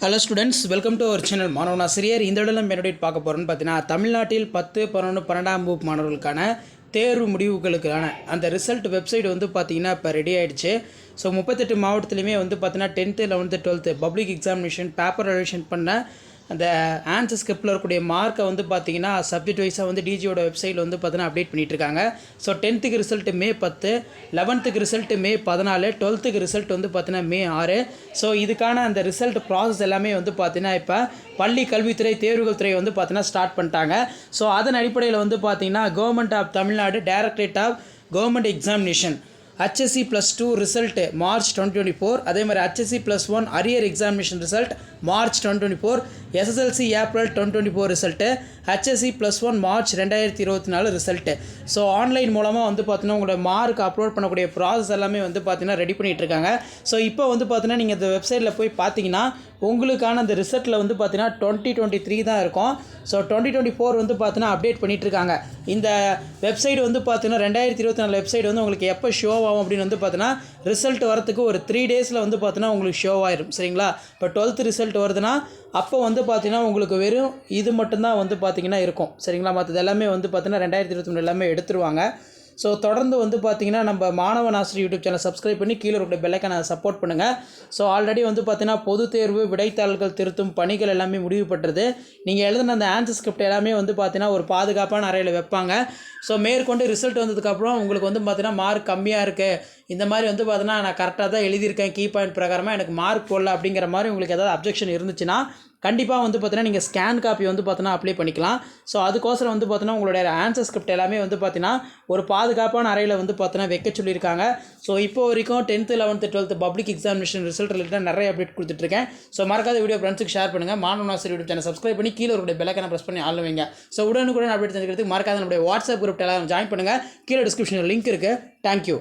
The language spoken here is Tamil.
Hello students, welcome to our channel. மாணவன் ஆசிரியர். இந்த இடத்துல நம்ம என்ன பார்க்க போகிறோன்னு பார்த்தீங்கன்னா, தமிழ்நாட்டில் 10, 11, 12ஆம் வகுப்பு மாணவர்களுக்கான தேர்வு முடிவுகளுக்கான அந்த ரிசல்ட் வெப்சைட் வந்து பார்த்திங்கன்னா இப்போ ரெடி ஆகிடுச்சு. ஸோ 38 மாவட்டத்துலையுமே வந்து பார்த்தீங்கன்னா 10th, 11th, 12th public examination paper relation பண்ண அந்த ஆன்சர் ஸ்கிரிப்டில் இருக்கக்கூடிய மார்க்கை வந்து பார்த்திங்கன்னா சப்ஜெக்ட் வைஸாக வந்து டிஜியோட வெப்சைட்டில் வந்து பார்த்தீங்கன்னா அப்டேட் பண்ணிகிட்ருக்காங்க. So 10th result May 10, 11th result May 14, 12th result வந்து பார்த்தீங்கன்னா May 6. ஸோ இதுக்கான அந்த ரிசல்ட் ப்ராசஸ் எல்லாமே வந்து பார்த்தீங்கன்னா இப்போ பள்ளி கல்வித்துறை தேர்வுகள் துறை வந்து பார்த்தீங்கன்னா ஸ்டார்ட் பண்ணிட்டாங்க. ஸோ அதன் அடிப்படையில் வந்து பார்த்தீங்கன்னா government of Tamil Nadu directorate of government examination HSC +2 result March 2024, அதே மாதிரி HSC +1 arrear examination result March 2024, SSLC April 2024 result, HSC +1 March 2024 result. So online மூலமாக வந்து பார்த்தீங்கன்னா உங்களோட மார்க் அப்லோட் பண்ணக்கூடிய ப்ராசஸ் எல்லாமே வந்து பார்த்தீங்கன்னா ரெடி பண்ணிகிட்டு இருக்காங்க. ஸோ இப்போ வந்து பார்த்தீங்கன்னா நீங்கள் இந்த வெப்சைட்டில் போய் பார்த்தீங்கன்னா உங்களுக்கான அந்த ரிசல்ட்டில் வந்து பார்த்தீங்கன்னா 2023 தான் இருக்கும். ஸோ 2024 வந்து பார்த்தீங்கன்னா அப்டேட் பண்ணிகிட்ருக்காங்க. இந்த வெப்சைட் வந்து பார்த்தீங்கன்னா 2024 வெப்சைட் வந்து உங்களுக்கு எப்போ ஷோ ஆகும் அப்படின்னு வந்து பார்த்தீங்கன்னா ரிசல்ட் வரத்துக்கு ஒரு 3 டேஸில் வந்து பார்த்தீங்கன்னா உங்களுக்கு ஷோ ஆயிடும். சரிங்களா? இப்போ 12th ரிசல்ட் வருதுன்னா அப்போ வந்து பார்த்தீங்கன்னா உங்களுக்கு வெறும் இது மட்டும்தான் வந்து பார்த்தீங்கன்னா இருக்கும். சரிங்களா? மற்றது எல்லாமே வந்து பார்த்தீங்கன்னா 2023 எல்லாமே எடுத்துருவாங்க. ஸோ தொடர்ந்து வந்து பார்த்தீங்கன்னா நம்ம மாணவன் ஆசிரியர் யூடியூப் சேனல் சப்ஸ்கிரைப் பண்ணி கீழே இருக்கிற பெல்லைக்கான சப்போர்ட் பண்ணுங்கள். ஸோ ஆல்ரெடி வந்து பார்த்தீங்கன்னா பொது தேர்வு விடைத்தாள்கள் திருத்தும் பணிகள் எல்லாமே முடிவு பெற்றது. நீங்கள் எழுதின அந்த ஆன்சர் ஸ்கிரிப்ட் எல்லாமே வந்து பார்த்தீங்கன்னா ஒரு பாதுகாப்பான அறையில் வைப்பாங்க. ஸோ மேற்கொண்டு ரிசல்ட் வந்ததுக்கப்புறம் உங்களுக்கு வந்து பார்த்தீங்கன்னா மார்க் கம்மியாக இருக்குது, இந்த மாதிரி வந்து பார்த்தீங்கன்னா நான் கரெக்டாக தான் எழுதியிருக்கேன், கீ பாயிண்ட் பிரகாரமாக எனக்கு மார்க் போடல அப்படிங்கிற மாதிரி உங்களுக்கு ஏதாவது அப்ஜெக்ஷன் இருந்துச்சுன்னா கண்டிப்பாக வந்து பார்த்தீங்கன்னா நீங்கள் ஸ்கேன் காப்பி வந்து பார்த்தீங்கன்னா அப்ளை பண்ணிக்கலாம். ஸோ அதுக்கோசரம் வந்து பார்த்தீங்கன்னா உங்களுடைய ஆன்சர் ஸ்கிரிப்ட் எல்லாமே வந்து பார்த்தீங்கன்னா ஒரு பாதுகாப்பான அறையில் வந்து பார்த்தீங்கன்னா வைக்க சொல்லியிருக்காங்க. ஸோ இப்போ வரைக்கும் 10th, 11th, 12th public examination result ரிலேட்டடாக நிறைய அப்டேட் கொடுத்துட்ருக்கேன். ஸோ மறக்காத வீடியோ ஃப்ரெண்ட்ஸுக்கு ஷேர் பண்ணுங்கள். மாணவன் ஆசிரியர் யூடியூப் சேனல் சப்ஸ்கிரைப் பண்ணி கீழே ஒரு பெல்லைக்கான ப்ரெஸ் பண்ணி ஆள் வைங்க. ஸோ உடனுக்குடன் அப்டேட் தெரிஞ்சுக்கிறதுக்கு மறக்காத நம்மளுடைய வாட்ஸ்அப் குரூப் எல்லாம் ஜாயின் பண்ணுங்கள். கீழே டிஸ்கிரிப்ஷனில் லிங்க் இருக்குது. தேங்க்யூ.